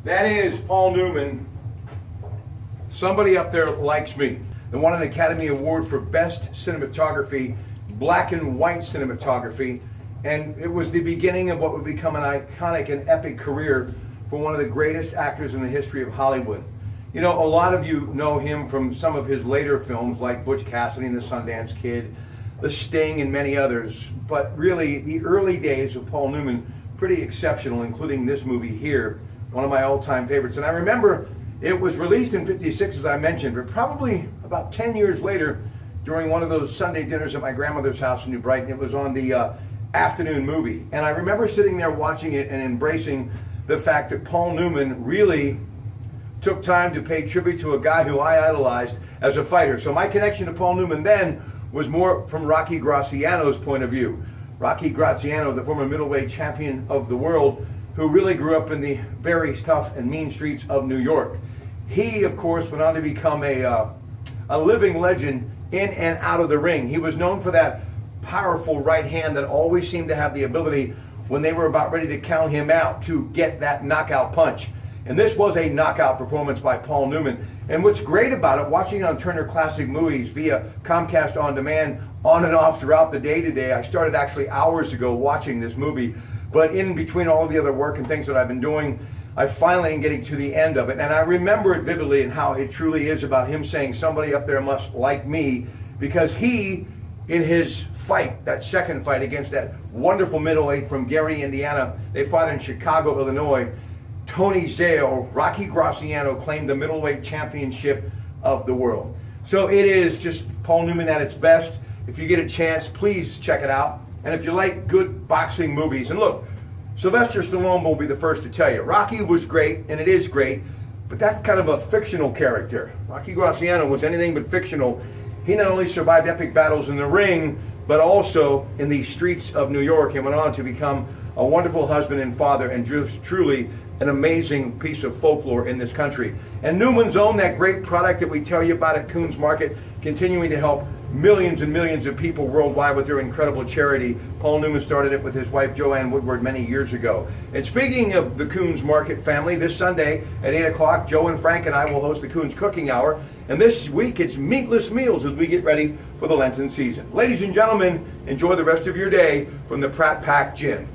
That is Paul Newman. Somebody up there likes me. They won an Academy Award for Best Cinematography, black and white cinematography, and it was the beginning of what would become an iconic and epic career for one of the greatest actors in the history of Hollywood. You know, a lot of you know him from some of his later films like Butch Cassidy and the Sundance Kid, The Sting, and many others. But really, the early days of Paul Newman, pretty exceptional, including this movie here, one of my all-time favorites. And I remember it was released in '56, as I mentioned, but probably about 10 years later, during one of those Sunday dinners at my grandmother's house in New Brighton, it was on the afternoon movie. And I remember sitting there watching it and embracing the fact that Paul Newman really took time to pay tribute to a guy who I idolized as a fighter. So my connection to Paul Newman then was more from Rocky Graziano's point of view. Rocky Graziano, the former middleweight champion of the world, who really grew up in the very tough and mean streets of New York. He, of course, went on to become a living legend in and out of the ring. He was known for that powerful right hand that always seemed to have the ability, when they were about ready to count him out, to get that knockout punch. And this was a knockout performance by Paul Newman. And what's great about it, watching it on Turner Classic Movies via Comcast On Demand, on and off throughout the day today. I started actually hours ago watching this movie, but in between all of the other work and things that I've been doing, I finally am getting to the end of it. And I remember it vividly and how it truly is about him saying, somebody up there must like me, because he, in his fight, that second fight against that wonderful middleweight from Gary, Indiana, they fought in Chicago, Illinois, Tony Zale, Rocky Graziano claimed the middleweight championship of the world. So it is just Paul Newman at its best. If you get a chance, please check it out. And if you like good boxing movies, and look, Sylvester Stallone will be the first to tell you, Rocky was great, and it is great, but that's kind of a fictional character. Rocky Graziano was anything but fictional. He not only survived epic battles in the ring, but also in the streets of New York, and went on to become a wonderful husband and father, and truly an amazing piece of folklore in this country. And Newman's Own, that great product that we tell you about at Coons Market, continuing to help millions and millions of people worldwide with their incredible charity. Paul Newman started it with his wife Joanne Woodward many years ago. And speaking of the Coons Market family, this Sunday at 8 o'clock, Joe and Frank and I will host the Coons Cooking Hour. And this week it's meatless meals as we get ready for the Lenten season. Ladies and gentlemen, enjoy the rest of your day from the Pratte Pack Gym.